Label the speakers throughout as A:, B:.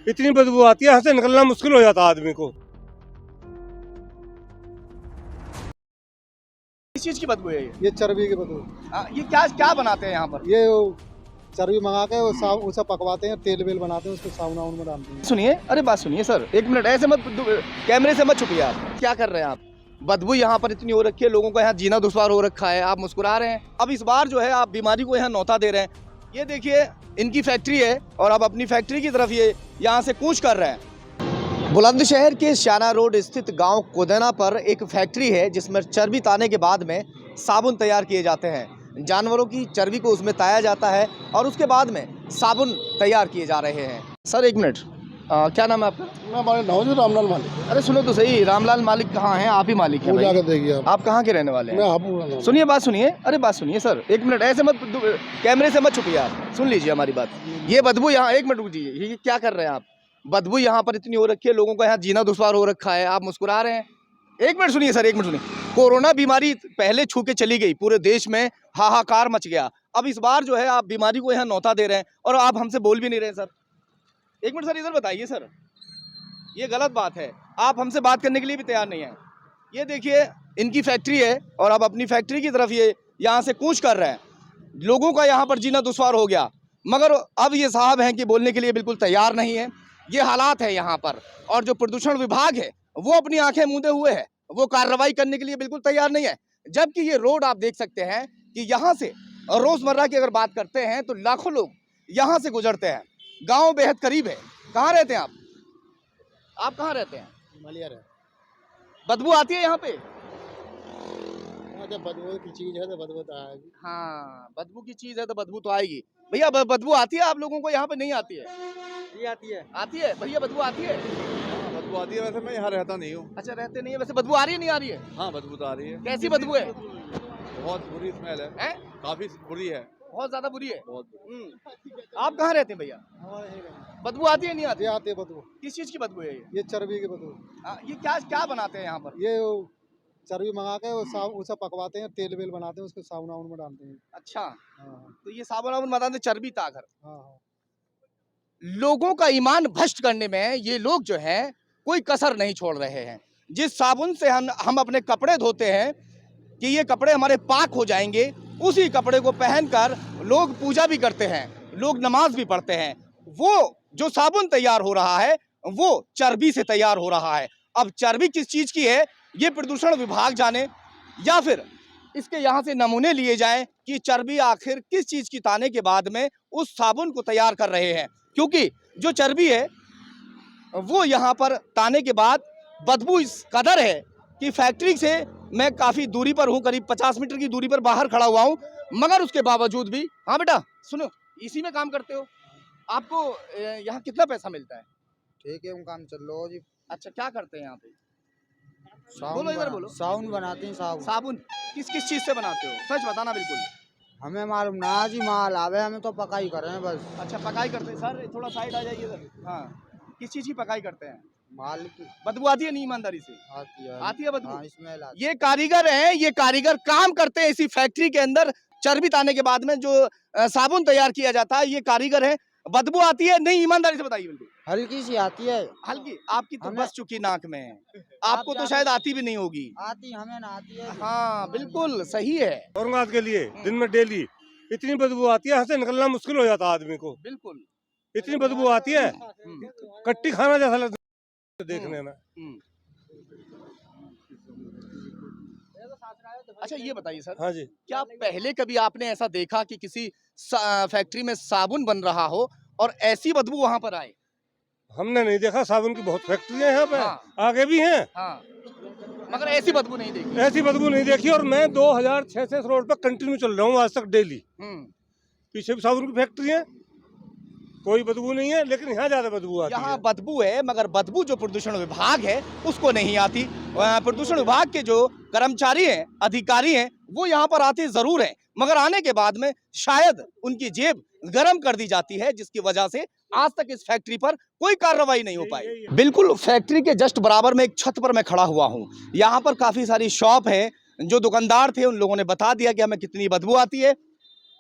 A: इतनी बदबू आती है, यहाँ से निकलना मुश्किल हो जाता आदमी को।
B: किस चीज की बदबू है
C: ये चर्बी की बदबू।
B: ये क्या क्या बनाते हैं यहाँ पर?
C: ये वो चर्बी मंगा के उसे पकवाते हैं, तेल वेल बनाते हैं, उसको साबुन वाबुन में डालते हैं।
B: सुनिए, अरे बात सुनिए सर, एक मिनट, ऐसे मत, कैमरे से मत छुपिए आप। क्या कर रहे हैं आप? बदबू यहाँ पर इतनी हो रखी है, लोगों का यहाँ जीना दुश्वार हो रखा है, आप मुस्कुरा रहे हैं। अब इस बार जो है आप बीमारी को यहाँ न्योता दे रहे हैं। ये देखिए, इनकी फैक्ट्री है और अब अपनी फैक्ट्री की तरफ ये यहाँ से कूच कर रहे हैं। बुलंदशहर के श्याना रोड स्थित गांव कोदेना पर एक फैक्ट्री है जिसमें चर्बी ताने के बाद में साबुन तैयार किए जाते हैं। जानवरों की चर्बी को उसमें ताया जाता है और उसके बाद में साबुन तैयार किए जा रहे हैं। सर एक मिनट, क्या नाम है आपका?
C: मैं हमारे नाम रामलाल मालिक।
B: अरे सुनो तो सही, रामलाल मालिक कहाँ हैं? आप ही मालिक हैं भाई।
C: देखिए
B: आप कहाँ के रहने वाले हैं?
C: मैं
B: सुनिए बात सुनिए, अरे बात सुनिए सर, एक मिनट, ऐसे मत, कैमरे से मत छुपिए आप, सुन लीजिए हमारी बात। ये बदबू यहाँ, एक मिनट रुक जाइए, ये क्या कर रहे हैं आप? बदबू यहाँ पर इतनी हो रखी है, लोगों का यहाँ जीना दुश्वार हो रखा है, आप मुस्कुरा रहे हैं। एक मिनट सुनिए सर, एक मिनट सुनिए। कोरोना बीमारी पहले छू के चली गई, पूरे देश में हाहाकार मच गया। अब इस बार जो है आप बीमारी को यहाँ न्योता दे रहे हैं और आप हमसे बोल भी नहीं रहे सर। एक मिनट सर, इधर बताइए सर, ये गलत बात है, आप हमसे बात करने के लिए भी तैयार नहीं है। ये देखिए, इनकी फैक्ट्री है और अब अपनी फैक्ट्री की तरफ ये यहाँ से कूच कर रहे हैं। लोगों का यहाँ पर जीना दुश्वार हो गया, मगर अब ये साहब हैं कि बोलने के लिए बिल्कुल तैयार नहीं है। ये हालात है यहाँ पर, और जो प्रदूषण विभाग है वो अपनी आंखें मूंदे हुए है, वो कार्रवाई करने के लिए बिल्कुल तैयार नहीं है। जबकि ये रोड आप देख सकते हैं कि यहाँ से रोजमर्रा की अगर बात करते हैं तो लाखों लोग यहाँ से गुजरते हैं। गाँव बेहद करीब है। कहाँ रहते हैं आप कहाँ रहते हैं?
C: मलिया है।
B: बदबू आती है यहाँ पे?
C: जब बदबू की चीज है तो बदबू तो आएगी।
B: हाँ, बदबू की चीज है तो बदबू तो आएगी। भैया बदबू आती है आप लोगों को यहाँ पे? नहीं आती है?
C: ये आती है।
B: आती है भैया, बदबू आती है?
D: बदबू आती है, वैसे मैं यहाँ रहता नहीं हूँ।
B: अच्छा, रहते नहीं है। वैसे बदबू आ रही है, नहीं आ रही है?
D: हाँ, बदबू तो आ रही है।
B: कैसी बदबू है?
D: बहुत बुरी स्मेल है,
B: हैं?
D: काफी बुरी है,
B: बहुत ज्यादा बुरी है।
D: बहुत बुरी।
B: आप कहाँ रहते हैं भैया? बदबू आती है, नहीं आती?
C: ये आती है बदबू।
B: किस चीज की बदबू है ये?
C: ये चर्बी की बदबू।
B: ये क्या क्या बनाते हैं यहाँ पर?
C: ये वो चर्बी मंगा के उसे पकवाते हैं, तेल वेल बनाते हैं, उसको साबुन वाबुन में डालते हैं।
B: अच्छा,
C: हाँ
B: तो ये साबुन वाबुन बताते चर्बी ताकर
C: हाँ।
B: लोगों का ईमान भ्रष्ट करने में ये लोग जो है कोई कसर नहीं छोड़ रहे हैं। जिस साबुन से हम अपने कपड़े धोते हैं कि ये कपड़े हमारे पाक हो जाएंगे, उसी कपड़े को पहनकर लोग पूजा भी करते हैं, लोग नमाज भी पढ़ते हैं। वो जो साबुन तैयार हो रहा है वो चर्बी से तैयार हो रहा है। अब चर्बी किस चीज की है ये प्रदूषण विभाग जाने, या फिर इसके यहाँ से नमूने लिए जाएं कि चर्बी आखिर किस चीज की ताने के बाद में उस साबुन को तैयार कर रहे हैं। क्योंकि जो चर्बी है वो यहाँ पर ताने के बाद बदबू इस कदर है कि फैक्ट्री से मैं काफ़ी दूरी पर हूँ, करीब 50 मीटर की दूरी पर बाहर खड़ा हुआ हूँ, मगर उसके बावजूद भी। हाँ बेटा सुनो, इसी में काम करते हो, आपको यहाँ कितना पैसा मिलता है?
C: ठीक है, हम काम चल लो जी।
B: अच्छा, क्या करते हैं यहाँ पे? बोलो, इधर बोलो।
C: साबुन बनाते हैं।
B: साबुन किस किस चीज़ से बनाते हो? सच बताना बिल्कुल।
C: हमें मालूम ना जी, माल आवे, हमें तो पकाई कर रहे हैं बस।
B: अच्छा, पकाई करते हैं। सर थोड़ा साइड आ जाइए इधर। हाँ, किस चीज़ की पकाई करते हैं?
C: माल की
B: बदबू आती है नहीं ईमानदारी से? आती है बदबू।
C: इसमें
B: ये कारीगर हैं, ये कारीगर काम करते हैं इसी फैक्ट्री के अंदर। चर्बी ताने के बाद में जो साबुन तैयार किया जाता है, ये कारीगर है। बदबू आती है नहीं? ईमानदारी से बताइए बिल्कुल।
C: हल्की सी आती है।
B: हल्की? आपकी तो
C: हमें-
B: बस चुकी नाक में, आपको तो शायद आती भी नहीं होगी।
C: आती हमें ना आती है।
B: हाँ बिल्कुल सही है।
A: औरंगाबाद के लिए दिन में डेली इतनी बदबू आती है, यहाँ से निकलना मुश्किल हो जाता आदमी को।
B: बिल्कुल।
A: इतनी बदबू आती है, कट्टी खाना जैसा लगता है देखने में।
B: अच्छा ये बताइए सर,
A: हाँ जी।
B: क्या पहले कभी आपने ऐसा देखा कि किसी फैक्ट्री में साबुन बन रहा हो और ऐसी बदबू वहां पर आए?
A: हमने नहीं देखा, साबुन की बहुत फैक्ट्रियां यहाँ पे।
B: हाँ।
A: आगे भी हैं,
B: हाँ, मगर ऐसी बदबू नहीं देखी।
A: ऐसी बदबू नहीं देखी। और मैं 2006 से इस रोड पर कंटिन्यू चल रहा हूँ आज तक डेली। पीछे भी साबुन की फैक्ट्री है, कोई बदबू नहीं है, लेकिन यहाँ ज्यादा बदबू आती
B: यहाँ
A: है।
B: बदबू है, मगर बदबू जो प्रदूषण विभाग है उसको नहीं आती। प्रदूषण विभाग के जो कर्मचारी हैं, अधिकारी हैं, वो यहाँ पर आते जरूर हैं, मगर आने के बाद में शायद उनकी जेब गर्म कर दी जाती है, जिसकी वजह से आज तक इस फैक्ट्री पर कोई कार्रवाई नहीं हो पाई। बिल्कुल फैक्ट्री के जस्ट बराबर में एक छत पर मैं खड़ा हुआ हूँ। यहाँ पर काफी सारी शॉप है। जो दुकानदार थे उन लोगों ने बता दिया कि हमें कितनी बदबू आती है।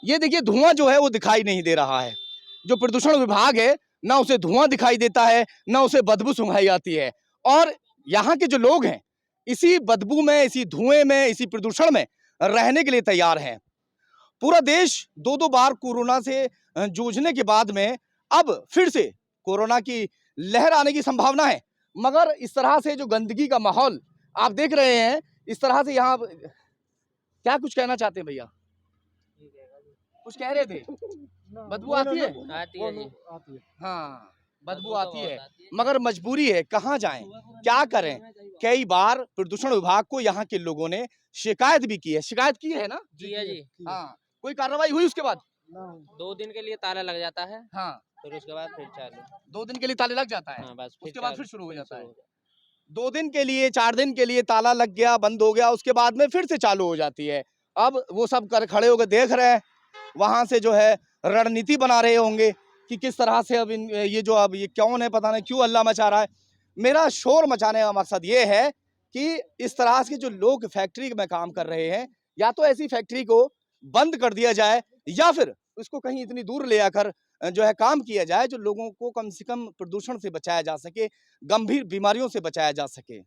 B: ये देखिए, धुआं जो है वो दिखाई नहीं दे रहा है। जो प्रदूषण विभाग है ना उसे धुआं दिखाई देता है, ना उसे बदबू सुंघाई आती है। और यहाँ के जो लोग हैं इसी बदबू में, इसी धुएं में, इसी प्रदूषण में रहने के लिए तैयार हैं। पूरा देश 2-2 बार कोरोना से जूझने के बाद में अब फिर से कोरोना की लहर आने की संभावना है। मगर इस तरह से जो गंदगी का माहौल आप देख रहे हैं, इस तरह से यहाँ क्या कुछ कहना चाहते हैं भैया? कुछ कह रहे थे? बदबू आती है?
E: आती है जी।
C: आती है।
B: हाँ, बदबू आती है, मगर मजबूरी है, कहाँ जाएं, क्या करें? कई बार प्रदूषण विभाग को यहाँ के लोगों ने शिकायत भी की है। शिकायत की है ना?
E: जी है जी।
B: हाँ, कोई कार्रवाई हुई उसके बाद?
E: 2 दिन के लिए ताला लग जाता है,
B: हाँ,
E: फिर उसके बाद फिर चालू।
B: 2 दिन के लिए ताले लग जाता है,
E: हाँ, बस
B: उसके बाद
E: चालू,
B: फिर शुरू हो जाता है।
E: शुरू हो
B: 2 दिन के लिए, 4 दिन के लिए ताला लग गया, बंद हो गया, उसके बाद में फिर से चालू हो जाती है। अब वो सब कर खड़े होकर देख रहे हैं, वहां से जो है रणनीति बना रहे होंगे कि किस तरह से अब ये जो अब ये कौन है पता नहीं क्यों हल्ला मचा रहा है। मेरा शोर मचाने का मकसद ये है कि इस तरह के जो लोग फैक्ट्री में काम कर रहे हैं, या तो ऐसी फैक्ट्री को बंद कर दिया जाए या फिर उसको कहीं इतनी दूर ले आकर जो है काम किया जाए जो लोगों को कम से कम प्रदूषण से बचाया जा सके, गंभीर बीमारियों से बचाया जा सके।